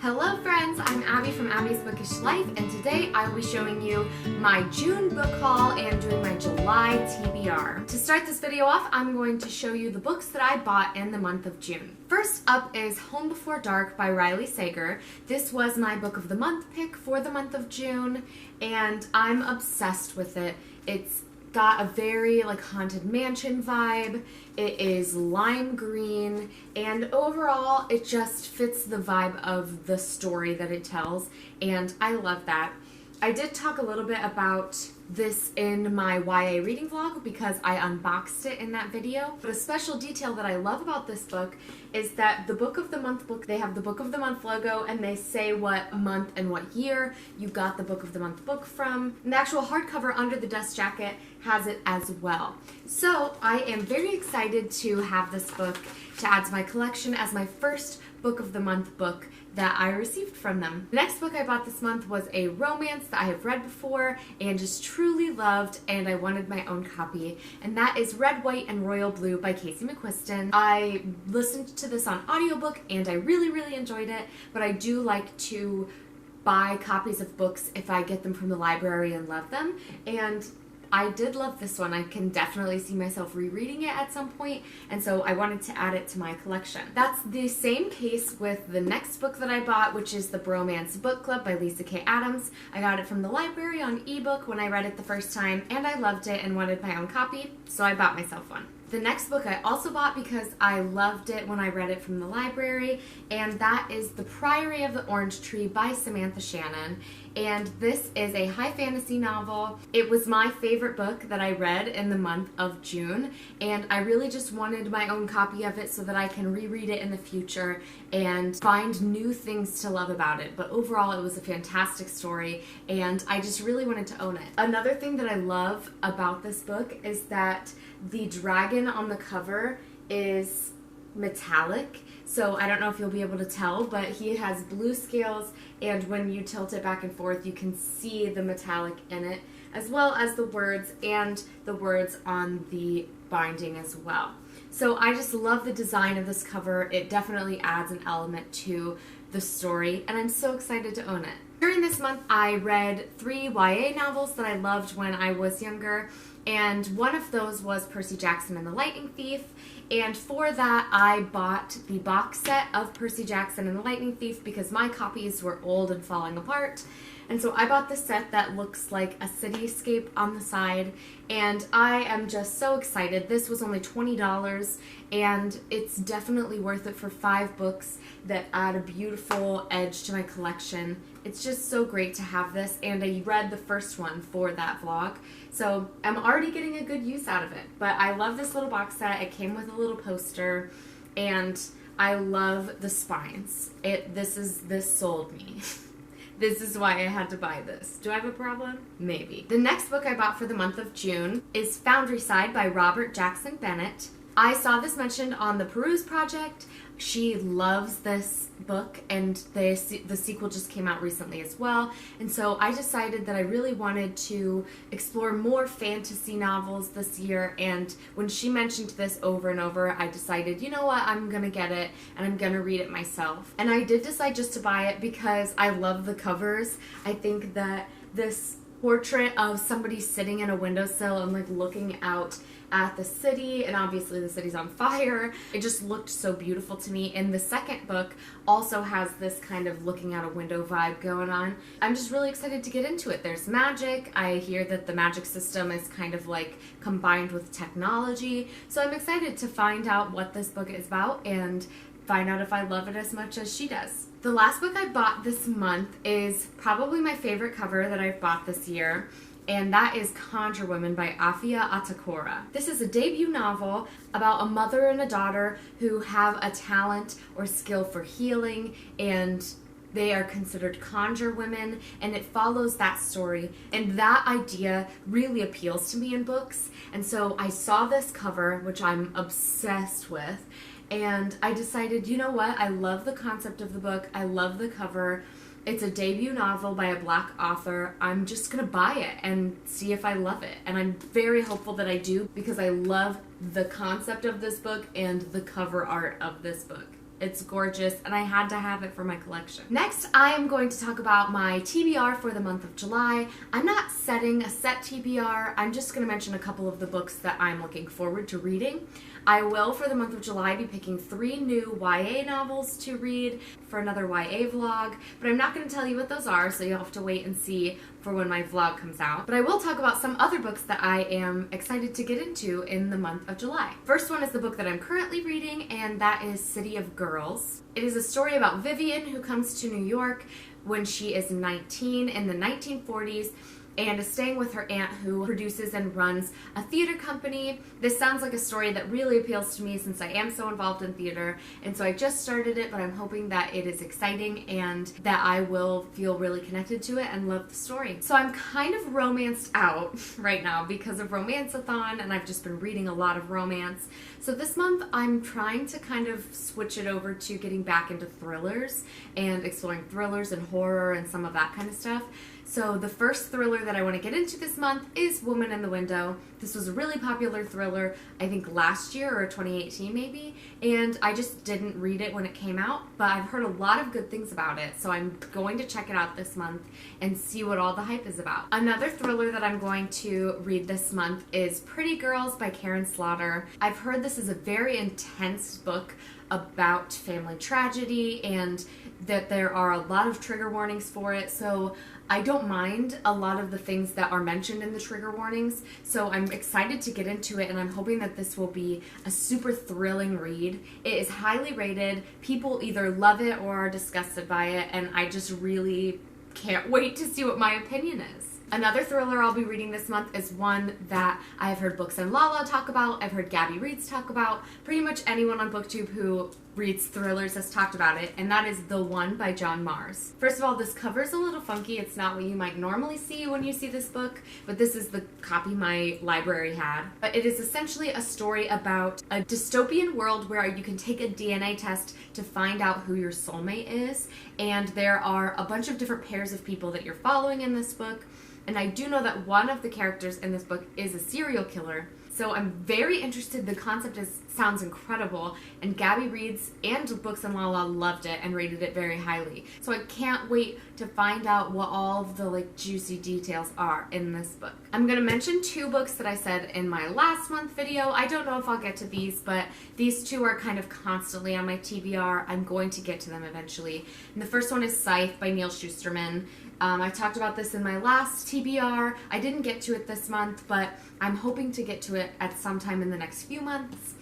Hello friends, I'm Abby from Abby's Bookish Life, and today I will be showing you my June book haul and doing my July TBR. To start this video off, I'm going to show you the books that I bought in the month of June. First up is Home Before Dark by Riley Sager. This was my book of the month pick for the month of June, and I'm obsessed with it. It's got a very haunted mansion vibe. It is lime green, and overall it just fits the vibe of the story that it tells, and I love that. I did talk a little bit about this in my YA reading vlog because I unboxed it in that video. But a special detail that I love about this book is that the Book of the Month book, they have the Book of the Month logo and they say what month and what year you got the Book of the Month book from. And the actual hardcover under the dust jacket has it as well. So I am very excited to have this book to add to my collection as my first Book of the Month book that I received from them. The next book I bought this month was a romance that I have read before and just truly loved, and I wanted my own copy, and that is Red, White, and Royal Blue by Casey McQuiston. I listened to this on audiobook and I really enjoyed it, but I do like to buy copies of books if I get them from the library and love them, and I did love this one. I can definitely see myself rereading it at some point, and so I wanted to add it to my collection. That's the same case with the next book that I bought, which is The Bromance Book Club by Lisa K. Adams. I got it from the library on ebook when I read it the first time, and I loved it and wanted my own copy, so I bought myself one. The next book I also bought because I loved it when I read it from the library, and that is The Priory of the Orange Tree by Samantha Shannon. And this is a high fantasy novel. It was my favorite book that I read in the month of June, and I really just wanted my own copy of it so that I can reread it in the future and find new things to love about it. But overall, it was a fantastic story, and I just really wanted to own it. Another thing that I love about this book is that the dragon on the cover is metallic, so I don't know if you'll be able to tell, but he has blue scales, and when you tilt it back and forth you can see the metallic in it, as well as the words and the words on the binding as well. So I just love the design of this cover. It definitely adds an element to the story, and I'm so excited to own it. During this month I read 3 YA novels that I loved when I was younger, and one of those was Percy Jackson and the Lightning Thief, and for that I bought the box set of Percy Jackson and the Lightning Thief because my copies were old and falling apart. And so I bought the set that looks like a cityscape on the side, and I am just so excited. This was only $20, and it's definitely worth it for 5 books that add a beautiful edge to my collection. It's just so great to have this, and I read the first one for that vlog, so I'm already getting a good use out of it. But I love this little box set. It came with a little poster, and I love the spines. This sold me. This is why I had to buy this. Do I have a problem? Maybe. The next book I bought for the month of June is Foundryside by Robert Jackson Bennett. I saw this mentioned on the Peruse Project. She loves this book, and the sequel just came out recently as well, and so I decided that I really wanted to explore more fantasy novels this year, and when she mentioned this over and over, I decided, you know what, I'm gonna get it and I'm gonna read it myself. And I did decide just to buy it because I love the covers. I think that this portrait of somebody sitting in a windowsill and looking out at the city, and obviously the city's on fire, it just looked so beautiful to me. And the second book also has this kind of looking out a window vibe going on. I'm just really excited to get into it. There's magic. I hear that the magic system is kind of combined with technology, so I'm excited to find out what this book is about and find out if I love it as much as she does. The last book I bought this month is probably my favorite cover that I've bought this year, and that is Conjure Women by Afia Atakora. This is a debut novel about a mother and a daughter who have a talent or skill for healing, and they are considered conjure women, and it follows that story, and that idea really appeals to me in books. And so I saw this cover, which I'm obsessed with, and I decided, you know what, I love the concept of the book, I love the cover, it's a debut novel by a Black author, I'm just gonna buy it and see if I love it. And I'm very hopeful that I do because I love the concept of this book and the cover art of this book. It's gorgeous, and I had to have it for my collection. Next, I am going to talk about my TBR for the month of July. I'm not setting a set TBR. I'm just going to mention a couple of the books that I'm looking forward to reading. I will, for the month of July, be picking 3 new YA novels to read for another YA vlog, but I'm not going to tell you what those are, so you'll have to wait and see for when my vlog comes out. But I will talk about some other books that I am excited to get into in the month of July. First one is the book that I'm currently reading, and that is City of Girls. It is a story about Vivian, who comes to New York when she is 19 in the 1940s, and is staying with her aunt, who produces and runs a theater company. This sounds like a story that really appeals to me since I am so involved in theater, and so I just started it, but I'm hoping that it is exciting and that I will feel really connected to it and love the story. So I'm kind of romanced out right now because of Romanceathon, and I've just been reading a lot of romance. So this month I'm trying to kind of switch it over to getting back into thrillers and exploring thrillers and horror and some of that kind of stuff. So the first thriller that I want to get into this month is Woman in the Window. This was a really popular thriller, I think last year or 2018 maybe, and I just didn't read it when it came out, but I've heard a lot of good things about it, so I'm going to check it out this month and see what all the hype is about. Another thriller that I'm going to read this month is Pretty Girls by Karen Slaughter. I've heard this is a very intense book about family tragedy and that there are a lot of trigger warnings for it, so I don't mind a lot of the things that are mentioned in the trigger warnings, so I'm excited to get into it, and I'm hoping that this will be a super thrilling read. It is highly rated. People either love it or are disgusted by it, and I just really can't wait to see what my opinion is. Another thriller I'll be reading this month is one that I have heard Books and Lala talk about, I've heard Gabby Reads talk about, pretty much anyone on BookTube who reads thrillers has talked about it, and that is The One by John Mars. First of all, this cover is a little funky. It's not what you might normally see when you see this book, but this is the copy my library had. But it is essentially a story about a dystopian world where you can take a DNA test to find out who your soulmate is, and there are a bunch of different pairs of people that you're following in this book. And I do know that one of the characters in this book is a serial killer. So I'm very interested. The concept sounds incredible, and Gabby Reads and Books and Lala loved it and rated it very highly. So I can't wait to find out what all of the juicy details are in this book. I'm going to mention 2 books that I said in my last month video. I don't know if I'll get to these, but these 2 are kind of constantly on my TBR. I'm going to get to them eventually. And the first one is Scythe by Neal Shusterman. I talked about this in my last TBR. I didn't get to it this month, but I'm hoping to get to it at some time in the next few months.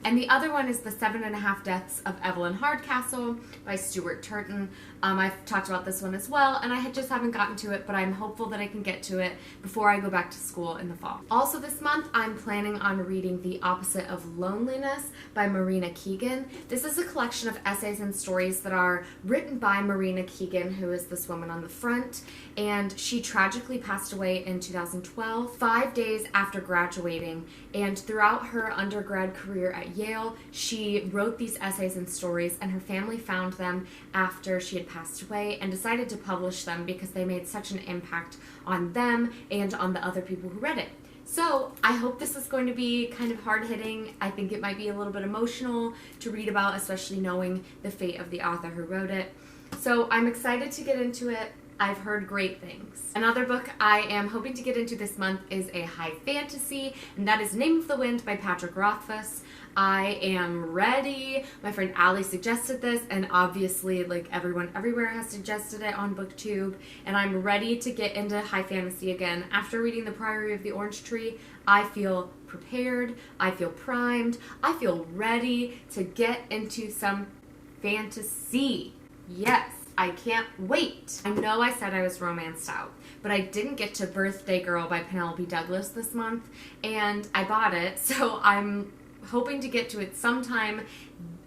And the other one is The 7.5 Deaths of Evelyn Hardcastle by Stuart Turton. I've talked about this one as well, and I just haven't gotten to it, but I'm hopeful that I can get to it before I go back to school in the fall. Also this month, I'm planning on reading The Opposite of Loneliness by Marina Keegan. This is a collection of essays and stories that are written by Marina Keegan, who is this woman on the front, and she tragically passed away in 2012, 5 days after graduating, and throughout her undergrad career at Yale, she wrote these essays and stories, and her family found them after she had passed away and decided to publish them because they made such an impact on them and on the other people who read it. So I hope this is going to be kind of hard-hitting. I think it might be a little bit emotional to read about, especially knowing the fate of the author who wrote it. So I'm excited to get into it. I've heard great things. Another book I am hoping to get into this month is a high fantasy, and that is Name of the Wind by Patrick Rothfuss. I am ready. My friend Allie suggested this, and obviously everyone everywhere has suggested it on BookTube, and I'm ready to get into high fantasy again. After reading The Priory of the Orange Tree, I feel prepared, I feel primed, I feel ready to get into some fantasy. Yes. I can't wait. I know I said I was romanced out, but I didn't get to Birthday Girl by Penelope Douglas this month, and I bought it, so I'm hoping to get to it sometime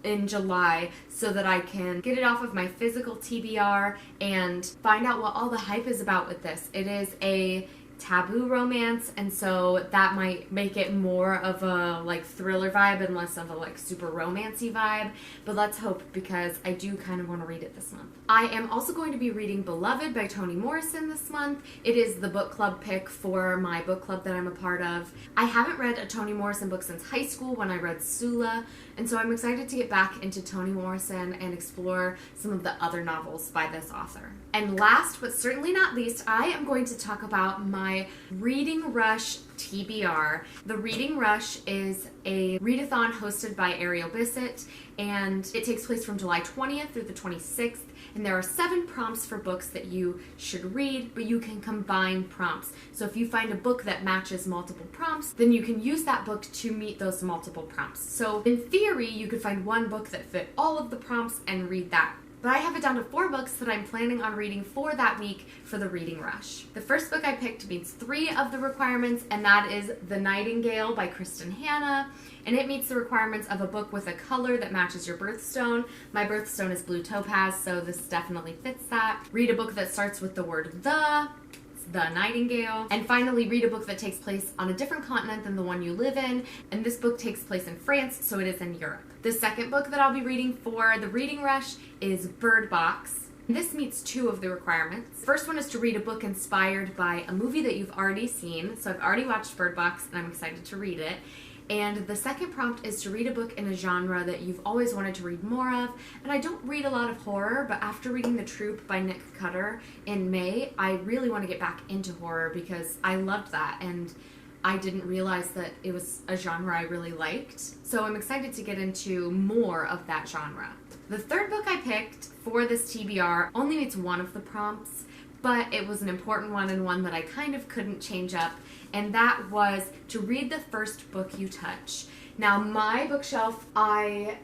in July so that I can get it off of my physical TBR and find out what all the hype is about with this. It is a taboo romance, and so that might make it more of a like thriller vibe and less of a like super romancy vibe, but let's hope, because I do kind of want to read it this month. I am also going to be reading Beloved by Toni Morrison this month. It is the book club pick for my book club that I'm a part of. I haven't read a Toni Morrison book since high school when I read Sula, and so I'm excited to get back into Toni Morrison and explore some of the other novels by this author. And last but certainly not least, I am going to talk about my Reading Rush TBR. The Reading Rush is a readathon hosted by Ariel Bissett, and it takes place from July 20th through the 26th, and there are 7 prompts for books that you should read, but you can combine prompts. So if you find a book that matches multiple prompts, then you can use that book to meet those multiple prompts. So in theory, you could find one book that fit all of the prompts and read that. But I have it down to 4 books that I'm planning on reading for that week for the Reading Rush. The first book I picked meets 3 of the requirements, and that is The Nightingale by Kristen Hanna, and it meets the requirements of a book with a color that matches your birthstone. My birthstone is blue topaz, so this definitely fits that. Read a book that starts with the word The Nightingale. And finally, read a book that takes place on a different continent than the one you live in, and this book takes place in France, so it is in Europe. The second book that I'll be reading for the Reading Rush is Bird Box. This meets 2 of the requirements. The first one is to read a book inspired by a movie that you've already seen, so I've already watched Bird Box and I'm excited to read it. And the second prompt is to read a book in a genre that you've always wanted to read more of. And I don't read a lot of horror, but after reading The Troop by Nick Cutter in May, I really want to get back into horror because I loved that, and I didn't realize that it was a genre I really liked. So I'm excited to get into more of that genre. The third book I picked for this TBR only meets 1 of the prompts, but it was an important one and one that I kind of couldn't change up, and that was to read the first book you touch. Now, my bookshelf, I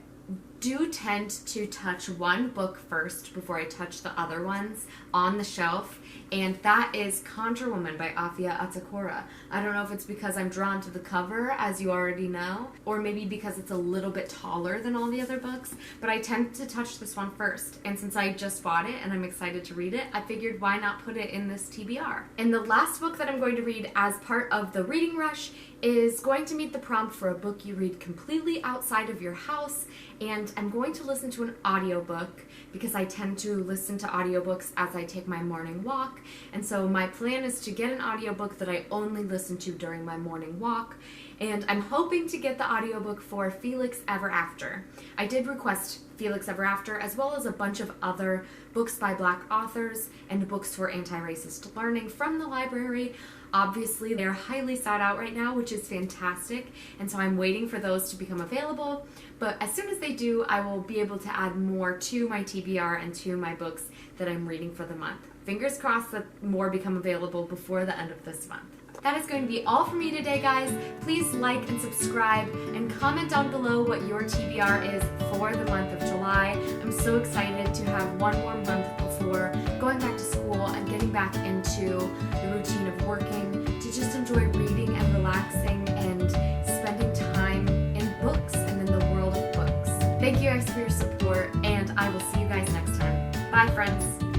do tend to touch one book first before I touch the other ones on the shelf, and that is Conjure Woman by Afia Atakora. I don't know if it's because I'm drawn to the cover, as you already know, or maybe because it's a little bit taller than all the other books, but I tend to touch this one first, and since I just bought it and I'm excited to read it, I figured why not put it in this TBR. And the last book that I'm going to read as part of the Reading Rush is going to meet the prompt for a book you read completely outside of your house, and I'm going to listen to an audiobook because I tend to listen to audiobooks as I take my morning walk, and so my plan is to get an audiobook that I only listen to during my morning walk, and I'm hoping to get the audiobook for Felix Ever After. I did request Felix Ever After, as well as a bunch of other books by Black authors and books for anti-racist learning from the library. Obviously, they're highly sought out right now, which is fantastic, and so I'm waiting for those to become available, but as soon as they do, I will be able to add more to my TBR and to my books that I'm reading for the month. Fingers crossed that more become available before the end of this month. That is going to be all for me today, guys. Please like and subscribe and comment down below what your TBR is for the month of July. I'm so excited to have one more month before going back to school and getting back into the routine of working, to just enjoy reading and relaxing and spending time in books and in the world of books. Thank you guys for your support, and I will see you guys next time. Bye, friends.